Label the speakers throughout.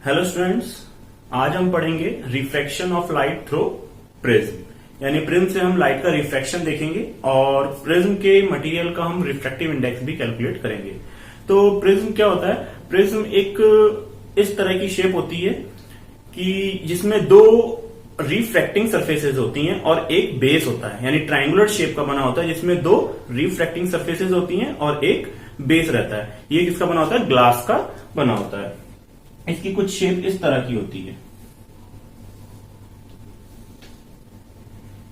Speaker 1: Hello students, आज हम पढ़ेंगे refraction of light through prism. यानी प्रिज्म से हम लाइट का रिफ्रैक्शन देखेंगे और प्रिज्म के मटेरियल का हम रिफ्रैक्टिव इंडेक्स भी कैलकुलेट करेंगे। तो प्रिज्म क्या होता है? प्रिज्म एक इस तरह की शेप होती है कि जिसमें दो रिफ्रैक्टिंग सरफेसेस होती हैं और एक बेस होता है। यानी ट्रायंगुलर शेप का बना होता है जिसमें दो रिफ्रैक्टिंग सरफेसेस होती हैं और एक बेस रहता है। ये किसका बना होता है? ग्लास का बना होता है। इसकी कुछ शेप इस तरह की होती है,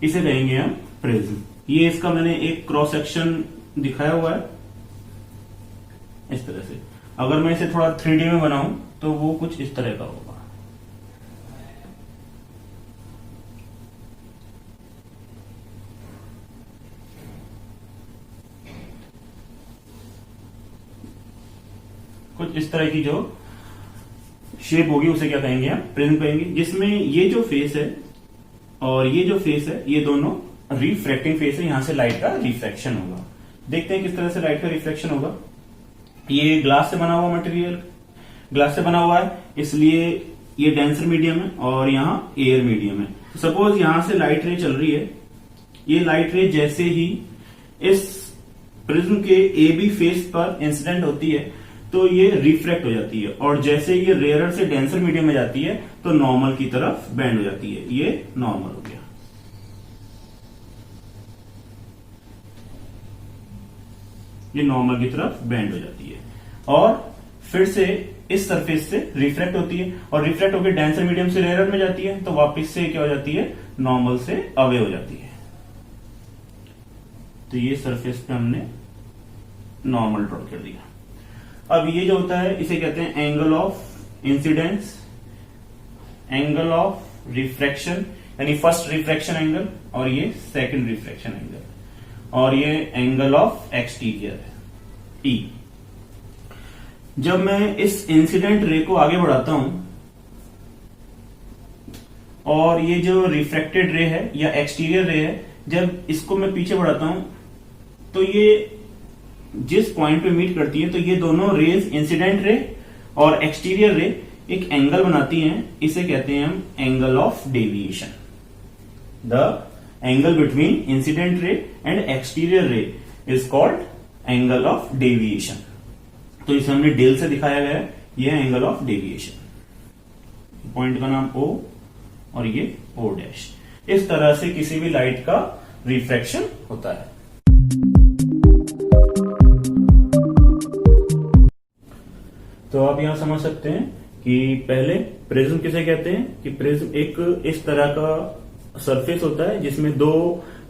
Speaker 1: इसे कहेंगे हम प्रिज्म। ये इसका मैंने एक क्रॉस सेक्शन दिखाया हुआ है इस तरह से। अगर मैं इसे थोड़ा 3D में बनाऊं तो वो कुछ इस तरह का होगा। कुछ इस तरह की जो शेप होगी उसे क्या कहेंगे? हम प्रिज्म कहेंगे। जिसमें ये जो फेस है और ये जो फेस है, ये दोनों रिफ्रैक्टिंग फेस है। यहां से लाइट का रिफ्रैक्शन होगा। देखते हैं किस तरह से लाइट का रिफ्रैक्शन होगा। ये ग्लास से बना हुआ मटेरियल, ग्लास से बना हुआ है, इसलिए ये डेंसर मीडियम है और यहां एयर मीडियम है। सपोज यहां से लाइट रे चल रही है। ये लाइट रे जैसे ही इस प्रिज्म के ए बी फेस पर इंसिडेंट होती है तो ये रिफ्रैक्ट हो जाती है, और जैसे ये रेयरर से डेंसर मीडियम में जाती है तो नॉर्मल की तरफ बेंड हो जाती है। ये नॉर्मल हो गया। ये नॉर्मल की तरफ बेंड हो जाती है और फिर से इस सरफेस से रिफ्रैक्ट होती है और रिफ्रैक्ट होकर डेंसर मीडियम से रेयरर में जाती है तो वापस से क्या हो जाती है? नॉर्मल से अवे हो जाती है। तो ये सरफेस पे हमने नॉर्मल ड्रॉ कर दिया। अब ये जो होता है इसे कहते हैं angle of incidence, angle of refraction, यानी फर्स्ट रिफ्रैक्शन एंगल और ये सेकंड रिफ्रैक्शन एंगल, और ये एंगल ऑफ एक्सटीरियर है ई। जब मैं इस इंसिडेंट रे को आगे बढ़ाता हूं और ये जो रिफ्रैक्टेड रे है या एक्सटीरियर रे है, जब इसको मैं पीछे बढ़ाता हूं तो ये जिस पॉइंट पे मीट करती है तो ये दोनों रेज, इंसिडेंट रे और एक्सटीरियर रे, एक एंगल बनाती हैं। इसे कहते हैं हम angle of deviation. The angle between incident ray and exterior ray is called angle of deviation. तो इसे हमने डेल से दिखाया गया है। यह एंगल ऑफ डेविएशन। पॉइंट का नाम O और ये O डैश। इस तरह से किसी भी लाइट का रिफ्रैक्शन होता है। तो आप यहां समझ सकते हैं कि पहले प्रिज्म किसे कहते हैं कि प्रिज्म एक इस तरह का सरफेस होता है जिसमें दो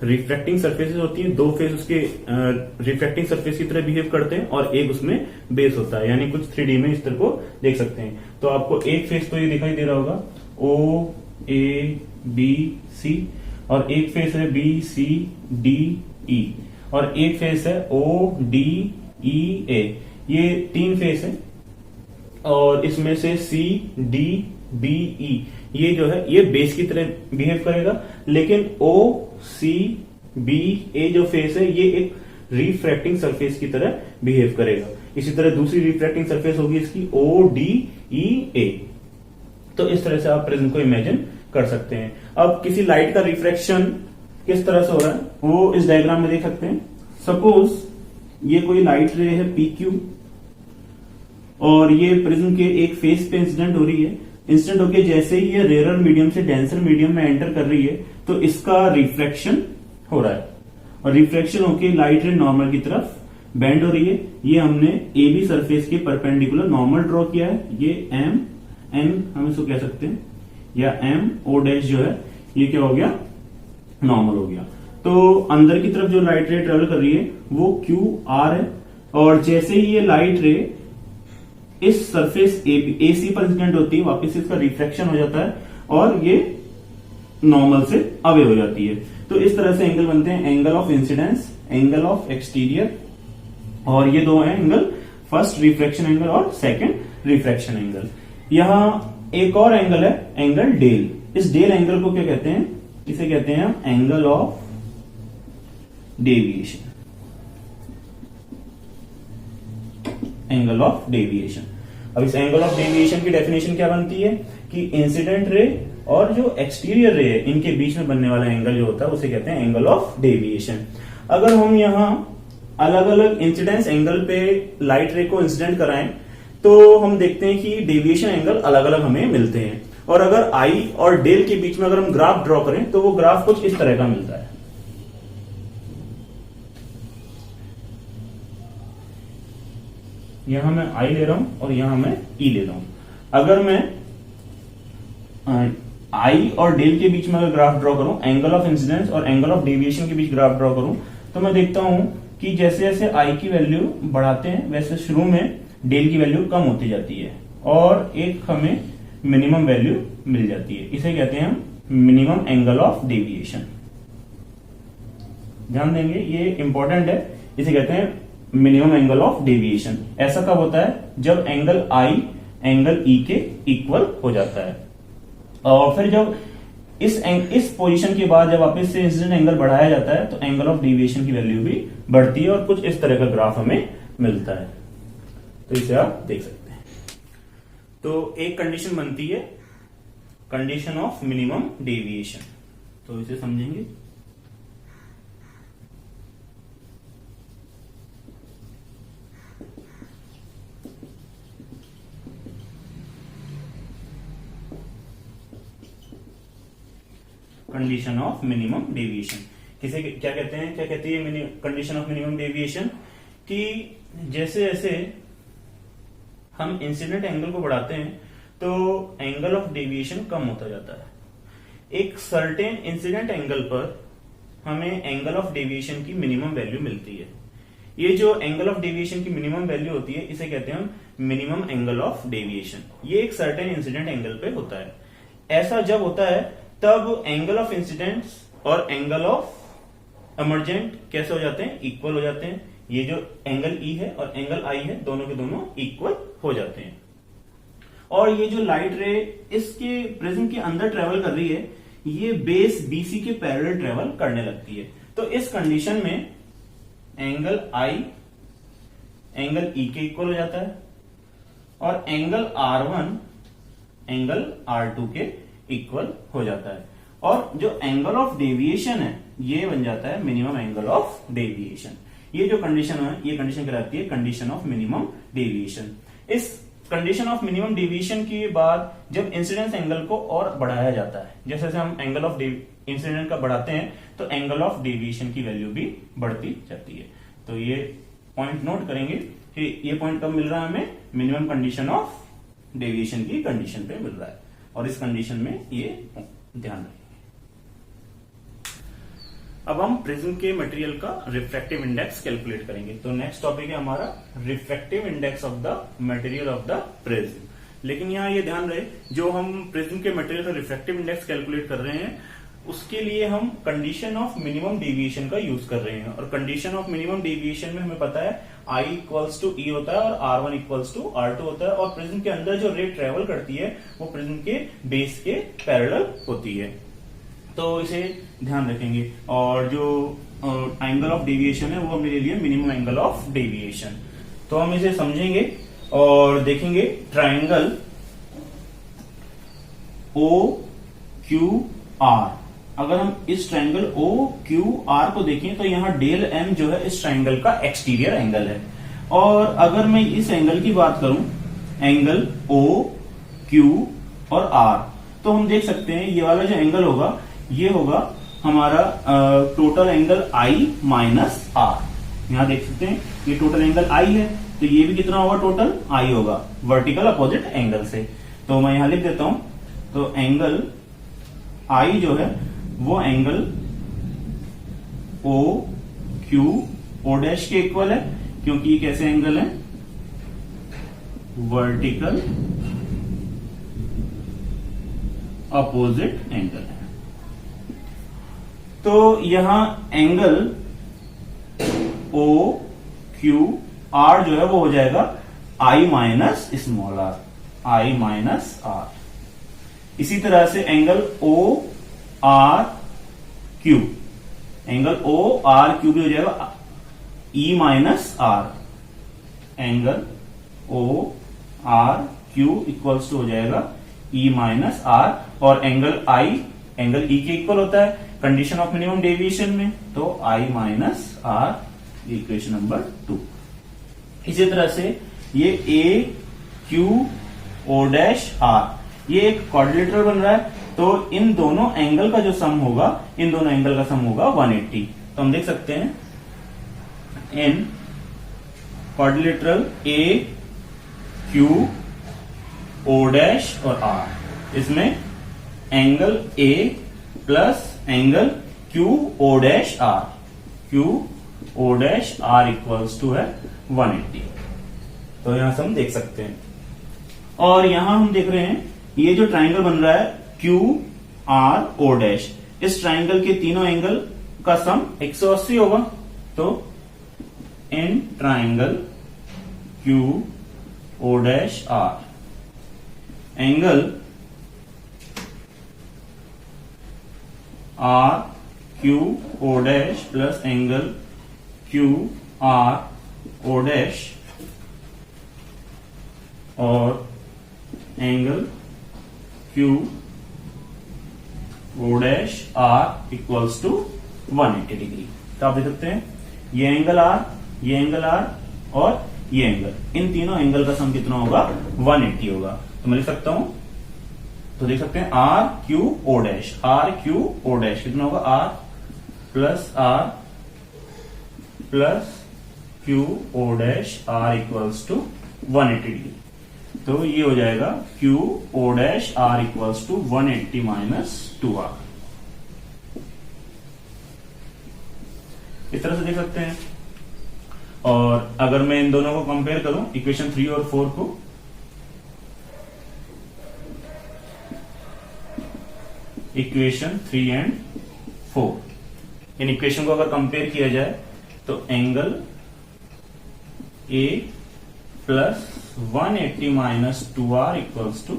Speaker 1: रिफ्रैक्टिंग सरफेसेस होती हैं। दो फेस उसके रिफ्रैक्टिंग सरफेस की तरह बिहेव करते हैं और एक उसमें बेस होता है। यानी कुछ 3D में इस तरह को देख सकते हैं। तो आपको एक फेस तो ये दिखाई दे रहा होगा O A B C, और एक फेस है B C D E, और एक फेस है O D E A। ये तीन फेस है और इसमें से C D B E ये जो है ये बेस की तरह बिहेव करेगा, लेकिन O C B A जो फेस है ये एक रिफ्रैक्टिंग सरफेस की तरह बिहेव करेगा। इसी तरह दूसरी रिफ्रैक्टिंग सरफेस होगी इसकी O D E A। तो इस तरह से आप प्रिज्म को इमेजिन कर सकते हैं। अब किसी लाइट का रिफ्रैक्शन किस तरह से हो रहा है वो इस डायग्राम में देख सकते हैं। सपोज ये कोई लाइट रे है PQ और ये प्रिज्म के एक फेस पे इंसिडेंट हो रही है। इंसिडेंट होके जैसे ही ये रेयरर मीडियम से डेंसर मीडियम में एंटर कर रही है तो इसका रिफ्रैक्शन हो रहा है, और रिफ्रैक्शन होके लाइट रे नॉर्मल की तरफ बेंड हो रही है। ये हमने AB सरफेस के परपेंडिकुलर नॉर्मल ड्रॉ किया है। ये M N हम इसको कह सकते हैं, या M O डैश जो है ये क्या हो गया? नॉर्मल हो गया। तो अंदर की तरफ जो लाइट रे ट्रेवल कर रही है वो QR है, और जैसे ही ये लाइट रे इस सरफेस AC पर इंसिडेंट होती है वापस से इसका रिफ्रैक्शन हो जाता है और ये नॉर्मल से अवे हो जाती है। तो इस तरह से एंगल बनते हैं angle of incidence, angle of exterior, और ये दो है एंगल, फर्स्ट रिफ्रैक्शन एंगल और सेकंड रिफ्रैक्शन एंगल। यहां एक और एंगल है एंगल डेल। इस डेल एंगल को क्या कहते हैं? इसे कहते हैं हम angle of deviation, angle of deviation. अब इस एंगल ऑफ डेविएशन की डेफिनेशन क्या बनती है कि इंसिडेंट रे और जो एक्सटीरियर रे है इनके बीच में बनने वाला एंगल जो होता है उसे कहते हैं एंगल ऑफ डेविएशन। अगर हम यहाँ अलग अलग इंसिडेंस एंगल पे लाइट रे को इंसिडेंट कराएं तो हम देखते हैं कि डेविएशन एंगल अलग अलग हमें मिलते हैं। और अगर आई और डेल के बीच में अगर हम ग्राफ ड्रॉ करें तो वो ग्राफ कुछ इस तरह का मिलता है। यहां मैं आई ले रहा हूं और यहां मैं ई ले रहा हूं। अगर मैं आई और डेल के बीच में अगर ग्राफ ड्रॉ करूं, एंगल ऑफ इंसिडेंस और एंगल ऑफ डेविएशन के बीच ग्राफ ड्रॉ करूं, तो मैं देखता हूं कि जैसे जैसे आई की वैल्यू बढ़ाते हैं वैसे शुरू में डेल की वैल्यू कम होती जाती है और एक हमें मिनिमम वैल्यू मिल जाती है। इसे कहते हैं हम मिनिमम एंगल ऑफ डेविएशन। ध्यान देंगे ये इंपॉर्टेंट है। इसे कहते हैं मिनिमम एंगल ऑफ डेविएशन। ऐसा कब होता है? जब एंगल आई एंगल ई के इक्वल हो जाता है। और फिर जब इस पोजीशन के बाद जब वापस से इंसिडेंट एंगल बढ़ाया जाता है तो एंगल ऑफ डेविएशन की वैल्यू भी बढ़ती है और कुछ इस तरह का ग्राफ हमें मिलता है। तो इसे आप देख सकते हैं। तो एक कंडीशन बनती है कंडीशन ऑफ मिनिमम डेविएशन, तो इसे समझेंगे। कंडीशन ऑफ मिनिमम डेविएशन किसे क्या कहते हैं? क्या कहती है कंडीशन ऑफ मिनिमम डेविएशन? कि जैसे जैसे हम इंसिडेंट एंगल को बढ़ाते हैं तो एंगल ऑफ डेविएशन कम होता जाता है। एक सर्टेन इंसिडेंट एंगल पर हमें एंगल ऑफ डेविएशन की मिनिमम वैल्यू मिलती है। ये जो एंगल ऑफ डेविएशन की मिनिमम वैल्यू होती है इसे कहते हैं हम मिनिमम एंगल ऑफ डेविएशन। ये एक सर्टेन इंसिडेंट एंगल पे होता है। ऐसा जब होता है तब एंगल ऑफ इंसिडेंस और एंगल ऑफ एमर्जेंट कैसे हो जाते हैं? इक्वल हो जाते हैं। ये जो एंगल ई है और एंगल आई है दोनों के दोनों इक्वल हो जाते हैं। और ये जो लाइट रे इसके प्रिज्म के अंदर ट्रेवल कर रही है ये बेस बीसी के पैरेलल ट्रेवल करने लगती है। तो इस कंडीशन में एंगल आई एंगल ई के इक्वल हो जाता है और एंगल R1 एंगल R2 के इक्वल हो जाता है। और जो एंगल ऑफ डेविएशन है ये बन जाता है मिनिमम एंगल ऑफ डेविएशन। ये जो कंडीशन है ये कंडीशन कहलाती है कंडीशन ऑफ मिनिमम डेविएशन। इस कंडीशन ऑफ मिनिमम डेविएशन के बाद जब इंसिडेंस एंगल को और बढ़ाया जाता है, जैसे जैसे हम एंगल ऑफ इंसिडेंट का बढ़ाते हैं तो एंगल ऑफ डेविएशन की वैल्यू भी बढ़ती जाती है। तो ये पॉइंट नोट करेंगे कि ये पॉइंट कब मिल रहा है हमें? मिनिमम कंडीशन ऑफ डेविएशन की कंडीशन पे मिल रहा है और इस कंडीशन में ये ध्यान रखेंगे। अब हम प्रिज्म के मटेरियल का रिफ्रैक्टिव इंडेक्स कैलकुलेट करेंगे। तो नेक्स्ट टॉपिक है हमारा refractive index of the material of the prism. लेकिन यहाँ ये ध्यान रहे जो हम प्रिज्म के मटेरियल का रिफ्रैक्टिव इंडेक्स कैलकुलेट कर रहे हैं उसके लिए हम कंडीशन ऑफ मिनिमम डेविएशन का यूज कर रहे हैं। और कंडीशन ऑफ मिनिमम डेविएशन में हमें पता है I इक्वल्स टू ई होता है और R1 इक्वल्स टू R2 होता है। और प्रिज्म के अंदर जो रे ट्रेवल करती है वो प्रिज्म के बेस के पैरेलल होती है। तो इसे ध्यान रखेंगे। और जो एंगल ऑफ डेविएशन है वो हमने ले लिया मिनिमम एंगल ऑफ डेविएशन। तो हम इसे समझेंगे और देखेंगे ट्राइंगल OQR। अगर हम इस ट्राइंगल OQR को देखें तो यहां डेल M जो है इस ट्राइंगल का एक्सटीरियर एंगल है। और अगर मैं इस एंगल की बात करूं एंगल OQ और R तो हम देख सकते हैं ये वाला जो एंगल होगा ये होगा हमारा total angle I minus R। यहां देख सकते हैं ये टोटल एंगल I है तो ये भी कितना होगा? टोटल I होगा वर्टिकल अपोजिट एंगल से। तो मैं यहां लिख देता हूं। तो एंगल I जो है वो एंगल O डैश के इक्वल है क्योंकि ये कैसे एंगल है? वर्टिकल अपोजिट एंगल है। तो यहां एंगल OQR जो है वो हो जाएगा I minus small r, I minus R। इसी तरह से एंगल ORQ, एंगल ORQ भी हो जाएगा E minus R, angle R Q equals to हो जाएगा ई माइनस आर, और एंगल आई एंगल ई के इक्वल होता है कंडीशन ऑफ मिनिमम डेविएशन में, तो आई माइनस आर इक्वेशन नंबर 2। इसी तरह से ये ए क्यू ओ डैश आर ये एक क्वाड्रिलेटरल बन रहा है, तो इन दोनों एंगल का जो सम होगा, इन दोनों एंगल का सम होगा 180। तो हम देख सकते हैं in quadrilateral A Q O dash और आर, इसमें angle A plus angle Q O dash R, Q O dash R equals to है 180। तो यहां से हम देख सकते हैं, और यहां हम देख रहे हैं ये जो ट्राइंगल बन रहा है क्यू आर ओ डैश, इस ट्राइंगल के तीनों एंगल का सम 180 होगा। तो in triangle Q O dash R angle R Q O dash plus angle Q R O dash और angle Q O dash R equals to 180 degree. तो आप देख सकते हैं ये एंगल आर, ये एंगल आर और ये एंगल, इन तीनों एंगल का सम कितना होगा 180 होगा। तो मैं लिख सकता हूं, तो देख सकते हैं R Q O dash, R Q O dash कितना होगा R plus Q O dash R equals to 180 degree. तो ये हो जाएगा Q O dash R equals to 180 minus 2r। इस तरह से देख सकते हैं। और अगर मैं इन दोनों को कंपेयर करूं, इक्वेशन 3 और 4 को, इक्वेशन 3 एंड 4, इन इक्वेशन को अगर कंपेयर किया जाए तो angle A plus 180 minus 2r equals to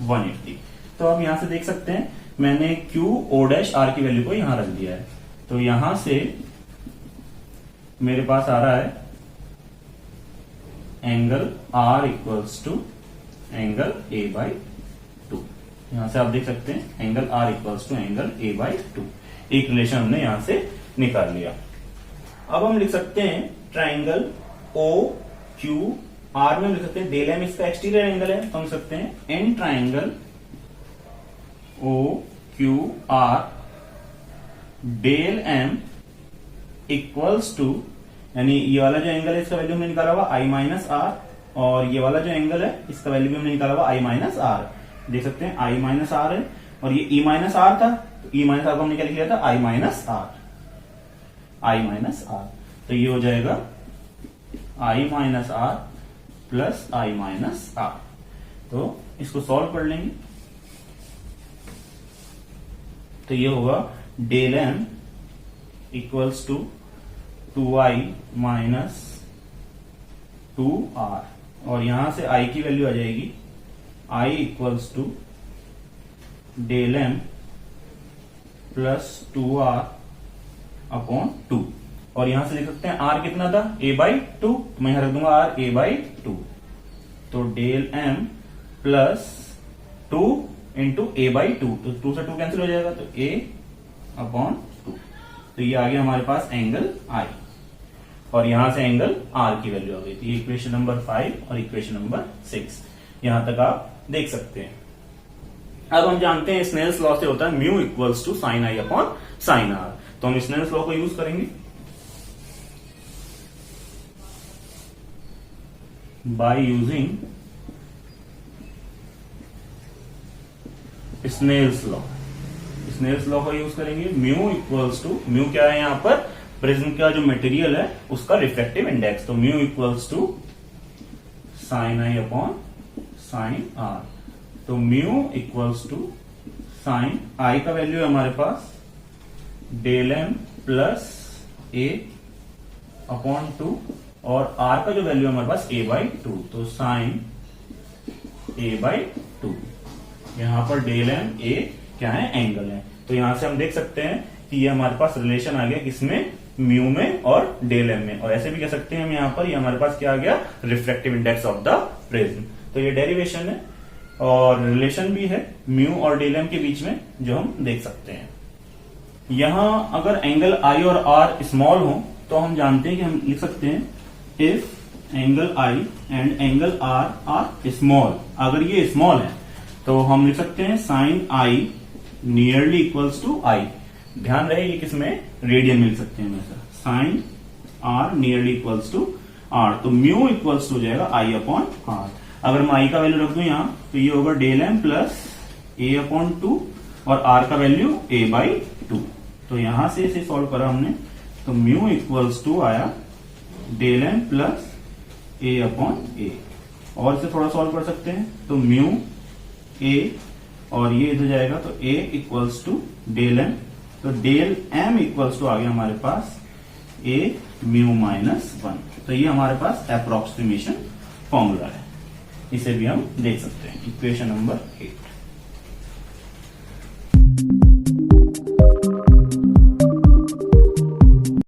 Speaker 1: 180। तो अब यहां से देख सकते हैं मैंने क्यू ओ डैश आर की वैल्यू को यहां रख दिया है, तो यहां से मेरे पास आ रहा है angle R equals to angle A by 2। यहां से आप देख सकते हैं angle R equals to angle A by 2, एक रिलेशन हमने यहां से निकाल लिया। अब हम लिख सकते हैं ट्राइंगल ओ क्यू आर में लिख सकते हैं डेल एम इसका एक्सटीरियर एंगल है, तो हम लिख सकते हैं in triangle O Q R del M equals to, यानी ये वाला जो एंगल है इसका वैल्यू हमने निकाला हुआ आई माइनस आर, और ये वाला जो एंगल है इसका वैल्यू भी हमने निकाला हुआ आई माइनस आर। देख सकते हैं आई माइनस आर है, और ये ई माइनस आर था, तो ई माइनस आर को हमने क्या लिख लिया था I minus R, I minus R. तो ये हो जाएगा I minus R plus I minus R. तो इसको सॉल्व कर लेंगे, तो ये होगा del M equals to 2i minus 2r, और यहां से i की वैल्यू आ जाएगी i equals to del M plus 2r upon 2, और यहां से लिख सकते हैं r कितना था a बाई 2, तो मैं यहां रख दूंगा r a बाई 2, तो del m plus 2 into a by 2, तो 2 से 2 कैंसिल हो जाएगा, तो a अपॉन 2। तो ये आ गया हमारे पास एंगल I, और यहां से एंगल R की वैल्यू आ गई थी। इक्वेशन नंबर 5 और इक्वेशन नंबर 6 यहां तक आप देख सकते हैं। अब हम जानते हैं स्नेल्स लॉ से होता है mu equals to sine I upon sine R, तो हम स्नेल्स लॉ को यूज करेंगे by using Snell's law. Snell's law का यूज करेंगे, म्यू इक्वल्स टू, म्यू क्या है यहां पर प्रिज्म का जो मटेरियल है उसका रिफ्रैक्टिव इंडेक्स, तो mu equals to sine I upon sine R. तो mu equals to sine I का वैल्यू है हमारे पास del M plus A upon 2, और आर का जो वैल्यू है हमारे पास ए बाई 2, तो साइन ए बाई 2। यहां पर डेल एम ए क्या है एंगल है, तो यहां से हम देख सकते हैं कि ये हमारे पास रिलेशन आ गया किसमें म्यू में और डेल एम में, और ऐसे भी कह सकते हैं हम यहां पर ये हमारे पास क्या आ गया refractive index of the prism. तो ये डेरिवेशन है और रिलेशन भी है म्यू और डेल एम के बीच में जो हम देख सकते हैं। यहां अगर एंगल आई और आर स्मॉल हो तो हम जानते हैं कि हम लिख सकते हैं if angle I and angle R are small. अगर ये स्मॉल है तो हम लिख सकते हैं sine I nearly equals to I. ध्यान रहे ये किसमें रेडियन में लिख सकते हैं हमेशा, sine R nearly equals to R. तो म्यू इक्वल्स टू हो जाएगा आई अपॉन आर। अगर मैं आई का वैल्यू रख दूं यहां तो ये होगा del M plus A upon 2 और आर का वैल्यू ए बाई 2। तो यहां से इसे सॉल्व करा हमने तो म्यू इक्वल्स टू आया del M plus A upon ए। और इसे थोड़ा सॉल्व कर सकते हैं तो म्यू ए और ये इधर जाएगा तो ए इक्वल्स टू डेल एम। तो डेल एम इक्वल्स टू आ गया हमारे पास ए म्यू माइनस 1। तो ये हमारे पास अप्रोक्सीमेशन फॉर्मूला है, इसे भी हम देख सकते हैं। Equation number 8।